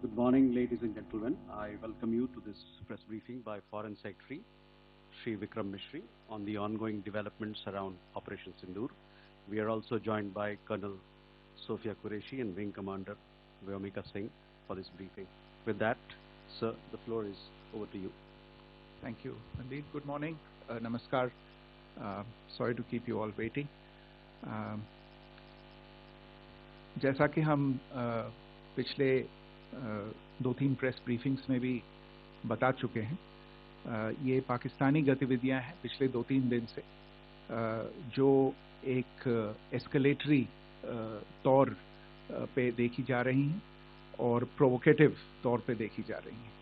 Good morning, ladies and gentlemen. I welcome you to this press briefing by Foreign Secretary Shri Vikram Mishri on the ongoing developments around Operation Sindoor. We are also joined by Colonel Sophia Qureshi and Wing Commander Vyomika Singh for this briefing. With that, sir, the floor is over to you. Thank you. Indeed, good morning. Namaskar. Sorry to keep you all waiting. जैसा कि हम पिछले 2-3 press briefings में भी बता चुके हैं, ये पाकिस्तानी गतिविधियां हैं पिछले 2-3 दिन से, जो एक एस्केलेटरी तौर पे देखी जा रही हैं और प्रोवोकेटिव तौर पे देखी जा रही हैं.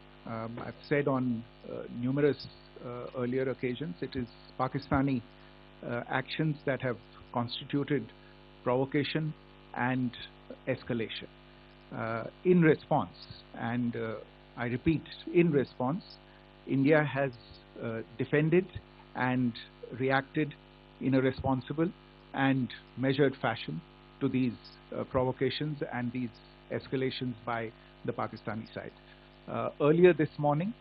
I've said on numerous earlier occasions, it is Pakistani actions that have constituted provocation and escalation. In response, and I repeat, in response, India has defended and reacted in a responsible and measured fashion to these provocations and these escalations by the Pakistani side. Earlier this morning,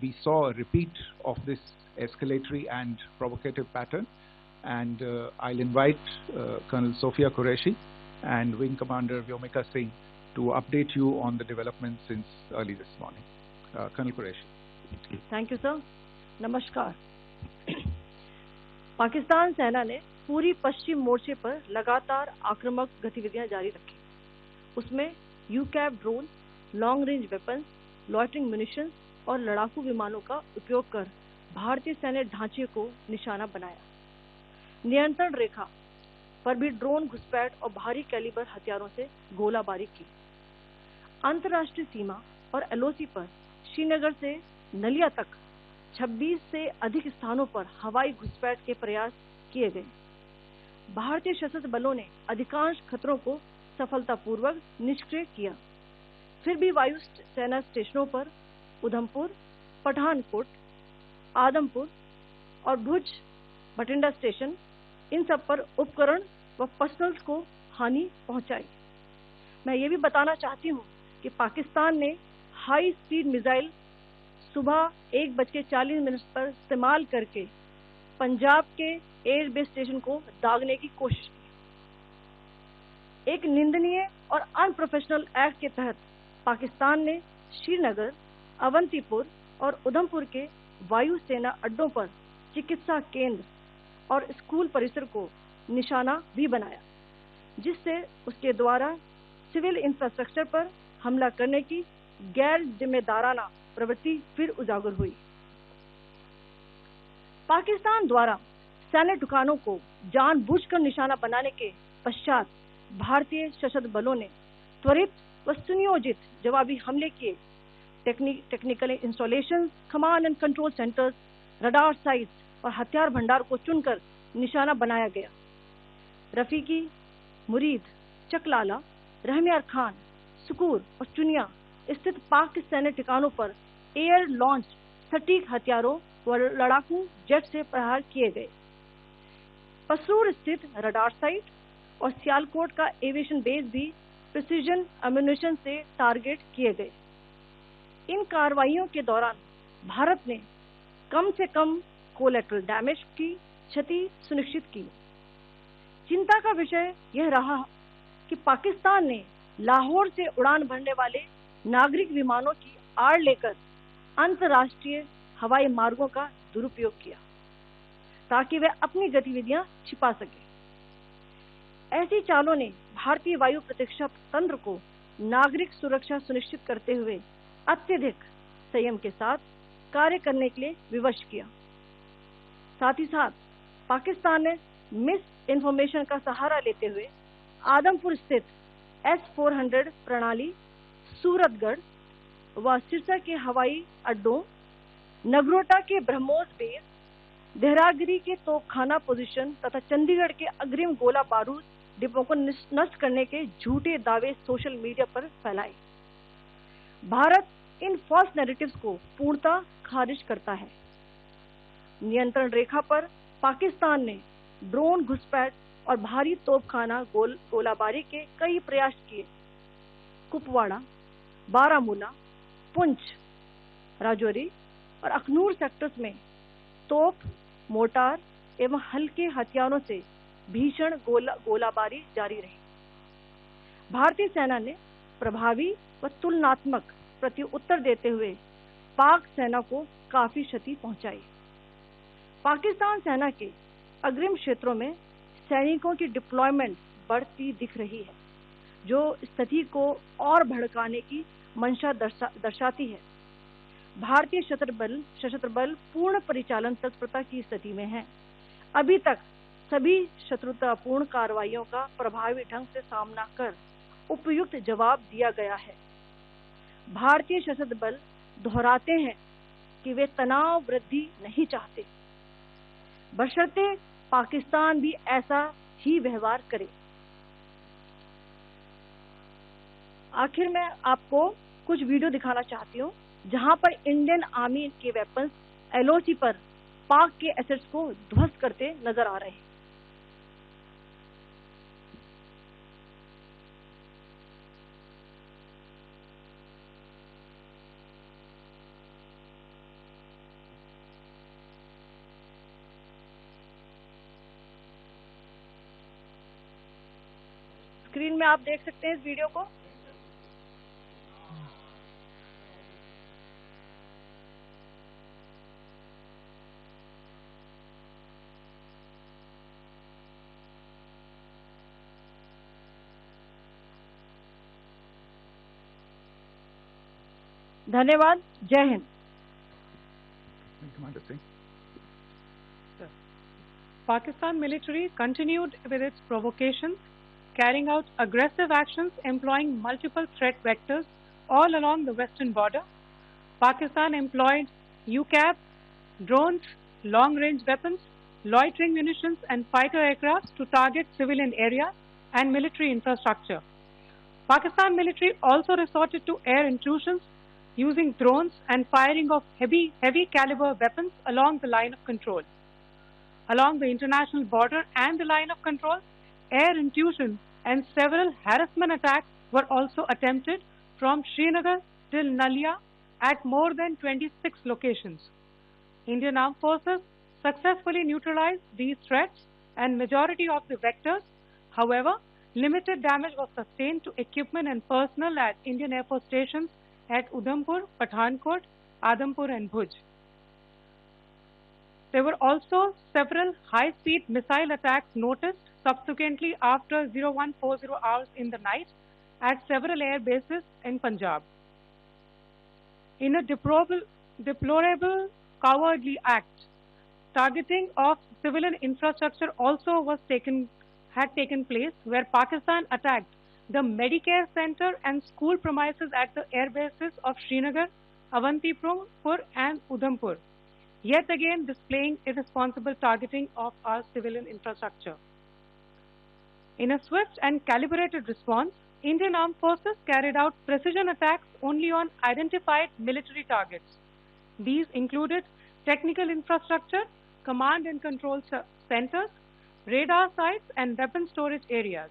we saw a repeat of this escalatory and provocative pattern, and I'll invite Colonel Sophia Qureshi and Wing Commander Vyomika Singh to update you on the developments since early this morning. Colonel Qureshi. Thank you, sir. नमस्कार. पाकिस्तान सेना ने पूरी पश्चिम मोर्चे पर लगातार आक्रामक गतिविधियां जारी रखी. उसमें UCAV drone, long range weapons, loitering munitions और लड़ाकू विमानों का उपयोग कर भारतीय सैन्य ढांचे को निशाना बनाया. नियंत्रण रेखा पर भी ड्रोन घुसपैठ और भारी कैलिबर हथियारों से गोलाबारी की. अंतर्राष्ट्रीय सीमा और एलओसी पर श्रीनगर से नलिया तक 26 से अधिक स्थानों पर हवाई घुसपैठ के प्रयास किए गए. भारतीय सशस्त्र बलों ने अधिकांश खतरों को सफलतापूर्वक निष्क्रिय किया. फिर भी वायु सेना स्टेशनों पर उधमपुर, पठानकोट, आदमपुर और भुज बठिंडा स्टेशन, इन सब पर उपकरण व पर्सनल्स को हानि पहुंचाई. मैं ये भी बताना चाहती हूं कि पाकिस्तान ने हाई स्पीड मिसाइल सुबह 1:40 पर इस्तेमाल करके पंजाब के एयरबेस स्टेशन को दागने की कोशिश की. एक निंदनीय और अनप्रोफेशनल एक्ट के तहत पाकिस्तान ने श्रीनगर, अवंतीपुर और उधमपुर के वायु सेना अड्डों पर चिकित्सा केंद्र और स्कूल परिसर को निशाना भी बनाया, जिससे उसके द्वारा सिविल इंफ्रास्ट्रक्चर पर हमला करने की गैर जिम्मेदाराना प्रवृत्ति फिर उजागर हुई. पाकिस्तान द्वारा सैन्य ठिकानों को जानबूझकर निशाना बनाने के पश्चात भारतीय सशस्त्र बलों ने त्वरित व सुनियोजित जवाबी हमले किए. Technical installation, command and control centres, radar sites और हथियार भंडार को चुनकर निशाना बनाया गया. रफीकी, मुरीद, चकलाला, रहमियार खान, सुकूर और चुनिया स्थित पाक सैन्य ठिकानों पर एयर लॉन्च सटीक हथियारों व लड़ाकू जेट से प्रहार किए गए. पसरूर स्थित रडार साइट और सियालकोट का एविएशन बेस भी प्रिसीजन एम्यूनिशन से टारगेट किए गए. इन कार्रवाइयों के दौरान भारत ने कम से कम कोलैटरल डैमेज की क्षति सुनिश्चित की. चिंता का विषय यह रहा कि पाकिस्तान ने लाहौर से उड़ान भरने वाले नागरिक विमानों की आड़ लेकर अंतर्राष्ट्रीय हवाई मार्गों का दुरुपयोग किया ताकि वे अपनी गतिविधियां छिपा सके. ऐसी चालों ने भारतीय वायु प्रतिरक्षा तंत्र को नागरिक सुरक्षा सुनिश्चित करते हुए अत्यधिक संयम के साथ कार्य करने के लिए विवश किया. साथ ही साथ पाकिस्तान ने मिस इन्फॉर्मेशन का सहारा लेते हुए आदमपुर स्थित S-400 प्रणाली, सूरतगढ़ व सिरसा के हवाई अड्डों, नगरोटा के ब्रह्मोस बेस, देहरागिरी के तोपखाना पोजीशन तथा चंडीगढ़ के अग्रिम गोला बारूद डिपो को नष्ट करने के झूठे दावे सोशल मीडिया पर फैलाए. भारत इन फॉल्स नैरेटिव्स को पूर्णतः खारिज करता है. नियंत्रण रेखा पर पाकिस्तान ने ड्रोन घुसपैठ और भारी तोपखाना गोलाबारी के कई प्रयास किए. कुपवाड़ा, बारामूला, पुंछ, राजौरी और अखनूर सेक्टर्स में तोप, मोर्टार एवं हल्के हथियारों से भीषण गोलाबारी जारी रही। भारतीय सेना ने प्रभावी व तुलनात्मक प्रत्युत्तर देते हुए पाक सेना को काफी क्षति पहुंचाई। पाकिस्तान सेना के अग्रिम क्षेत्रों में सैनिकों की डिप्लॉयमेंट बढ़ती दिख रही है, जो स्थिति को और भड़काने की मंशा दर्शाती है। भारतीय सशस्त्र बल पूर्ण परिचालन तत्परता की स्थिति में है। अभी तक सभी शत्रुतापूर्ण कार्रवाइयों का प्रभावी ढंग से सामना कर उपयुक्त जवाब दिया गया है। भारतीय सशस्त्र बल दोहराते हैं कि वे तनाव वृद्धि नहीं चाहते, बशर्ते पाकिस्तान भी ऐसा ही व्यवहार करे। आखिर में आपको कुछ वीडियो दिखाना चाहती हूँ जहां पर इंडियन आर्मी के वेपन्स एलओसी पर पाक के एसेट्स को ध्वस्त करते नजर आ रहे हैं। स्क्रीन में आप देख सकते हैं इस वीडियो को। धन्यवाद। जय Hind. Pakistan military continued with its provocations, carrying out aggressive actions employing multiple threat vectors all along the western border. Pakistan employed UCAV, drones, long-range weapons, loitering munitions and fighter aircrafts to target civilian areas and military infrastructure. Pakistan military also resorted to air intrusions using drones and firing of heavy caliber weapons along the line of control. Along the international border and the line of control, air intrusion and several harassment attacks were also attempted from Srinagar till Nalia at more than 26 locations. Indian Armed Forces successfully neutralized these threats and majority of the vectors. However, limited damage was sustained to equipment and personnel at Indian Air Force stations at Udhampur, Pathankot, Adampur and Bhuj. There were also several high-speed missile attacks noticed subsequently after 0140 hours in the night at several air bases in Punjab. In a deplorable cowardly act, targeting of civilian infrastructure also had taken place, where Pakistan attacked the Medicare Center and school premises at the air bases of Srinagar, Avantipur and Udhampur, yet again displaying irresponsible targeting of our civilian infrastructure. In a swift and calibrated response, Indian Armed Forces carried out precision attacks only on identified military targets. These included technical infrastructure, command and control centers, radar sites and weapon storage areas.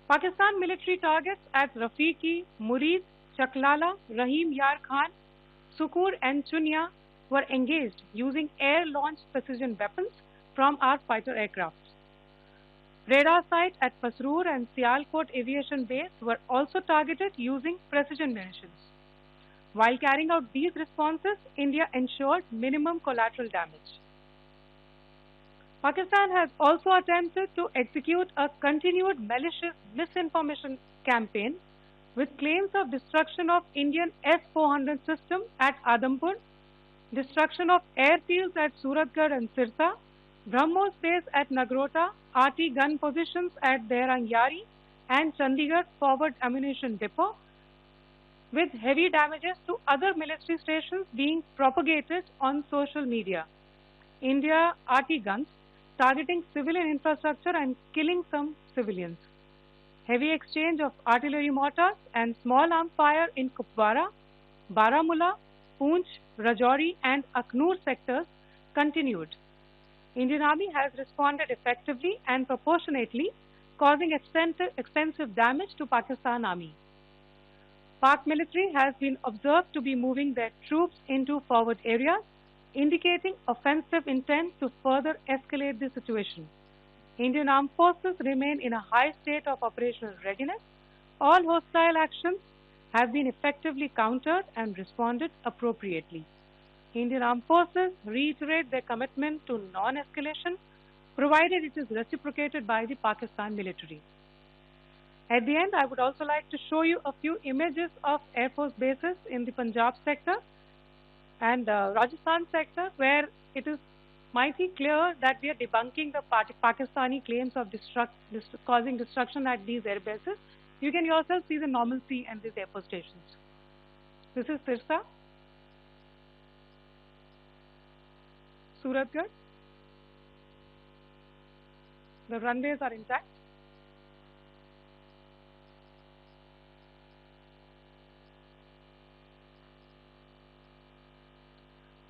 Pakistan military targets at Rafiqi, Murid, Chaklala, Rahim Yar Khan, Sukur and Chunya were engaged using air-launched precision weapons from our fighter aircraft. Radar sites at Pasroor and Sialkot Aviation Base were also targeted using precision munitions. While carrying out these responses, India ensured minimum collateral damage. Pakistan has also attempted to execute a continued malicious misinformation campaign with claims of destruction of Indian S-400 system at Adampur, destruction of airfields at Suratgarh and Sirsa, BrahMos base at Nagrota, RT gun positions at Derang Yari and Chandigarh forward ammunition depot, with heavy damages to other military stations being propagated on social media. India RT guns targeting civilian infrastructure and killing some civilians. Heavy exchange of artillery mortars and small arms fire in Kupwara, Baramulla, Poonch, Rajouri and Akhnoor sectors continued. Indian Army has responded effectively and proportionately, causing extensive damage to Pakistan Army. Pak military has been observed to be moving their troops into forward areas, indicating offensive intent to further escalate the situation. Indian armed forces remain in a high state of operational readiness. All hostile actions have been effectively countered and responded appropriately. Indian armed forces reiterate their commitment to non-escalation, provided it is reciprocated by the Pakistan military. At the end, I would also like to show you a few images of Air Force bases in the Punjab sector and Rajasthan sector, where it is mighty clear that we are debunking the Pakistani claims of causing destruction at these air bases. You can yourself see the normalcy and these air force stations. This is Sirsa, Suratgarh. The runways are intact.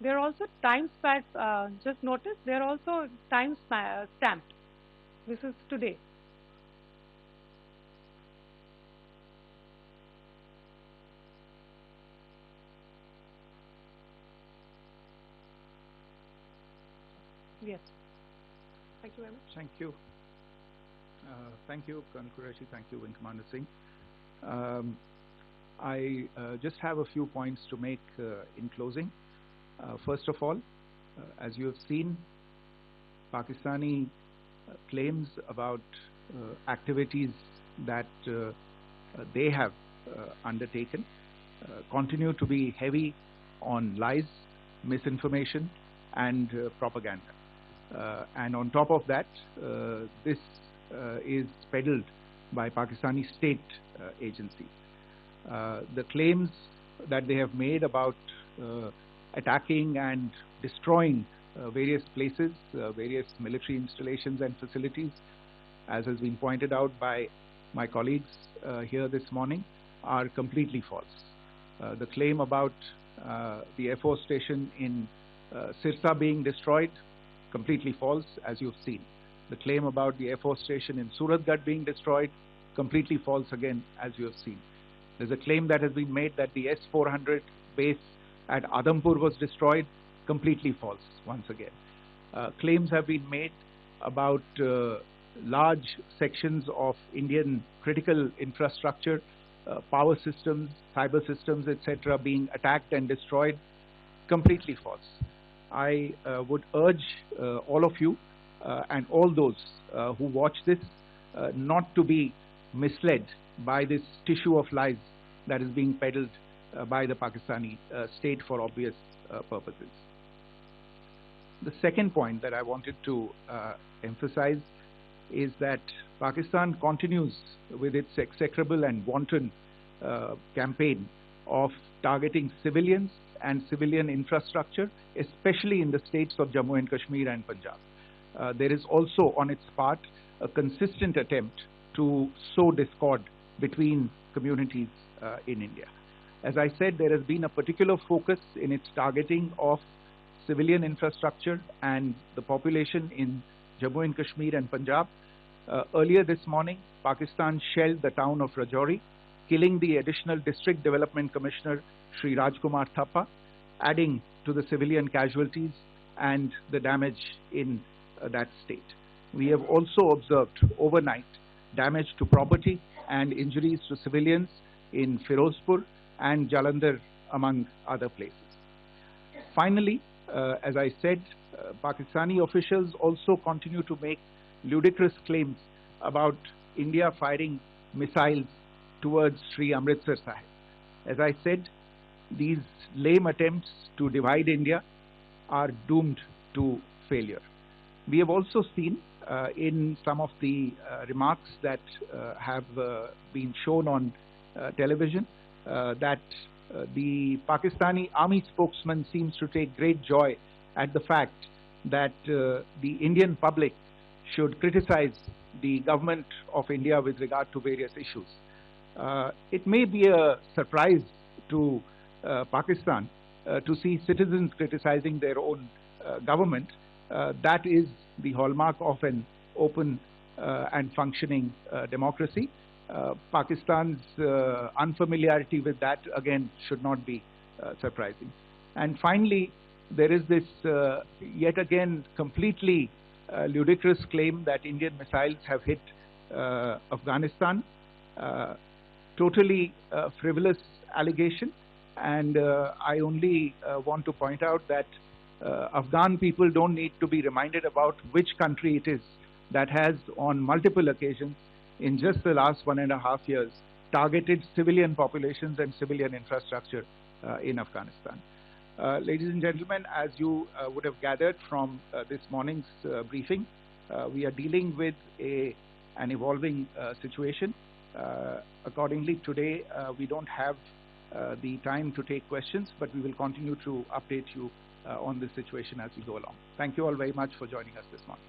There are also time stamps, just notice, they are also time stamped. This is today. Yes. Thank you very much. Thank you. Thank you, Colonel Qureshi. Thank you, Wing Commander Singh. I just have a few points to make in closing. First of all, as you have seen, Pakistani claims about activities that they have undertaken continue to be heavy on lies, misinformation, and propaganda. And on top of that, this is peddled by Pakistani state agencies. The claims that they have made about attacking and destroying various places, various military installations and facilities, as has been pointed out by my colleagues here this morning, are completely false. The claim about the Air Force station in Sirsa being destroyed, completely false, as you've seen. The claim about the Air Force station in Suratgarh being destroyed, completely false again, as you have seen. There's a claim that has been made that the S-400 base at Adampur was destroyed, completely false, once again. Claims have been made about large sections of Indian critical infrastructure, power systems, cyber systems, etc., being attacked and destroyed, completely false. I would urge all of you and all those who watch this not to be misled by this tissue of lies that is being peddled by the Pakistani state for obvious purposes. The second point that I wanted to emphasize is that Pakistan continues with its execrable and wanton campaign of targeting civilians and civilian infrastructure, especially in the states of Jammu and Kashmir and Punjab. There is also on its part a consistent attempt to sow discord between communities in India. As I said, there has been a particular focus in its targeting of civilian infrastructure and the population in Jammu and Kashmir and Punjab. Earlier this morning, Pakistan shelled the town of Rajouri, killing the additional District Development Commissioner, Sri Rajkumar Thappa, adding to the civilian casualties and the damage in that state. We have also observed overnight damage to property and injuries to civilians in Firozpur and Jalandhar, among other places. Finally, as I said, Pakistani officials also continue to make ludicrous claims about India firing missiles towards Sri Amritsar Sahib. As I said, these lame attempts to divide India are doomed to failure. We have also seen in some of the remarks that have been shown on television that the Pakistani army spokesman seems to take great joy at the fact that the Indian public should criticize the government of India with regard to various issues. It may be a surprise to Pakistan to see citizens criticizing their own government. That is the hallmark of an open and functioning democracy. Pakistan's unfamiliarity with that, again, should not be surprising. And finally, there is this yet again completely ludicrous claim that Indian missiles have hit Afghanistan. Totally frivolous allegation, and I only want to point out that Afghan people don't need to be reminded about which country it is that has on multiple occasions in just the last 1.5 years targeted civilian populations and civilian infrastructure in Afghanistan. Ladies and gentlemen, as you would have gathered from this morning's briefing, we are dealing with an evolving situation. Accordingly, today we don't have the time to take questions, but we will continue to update you on this situation as we go along. Thank you all very much for joining us this morning.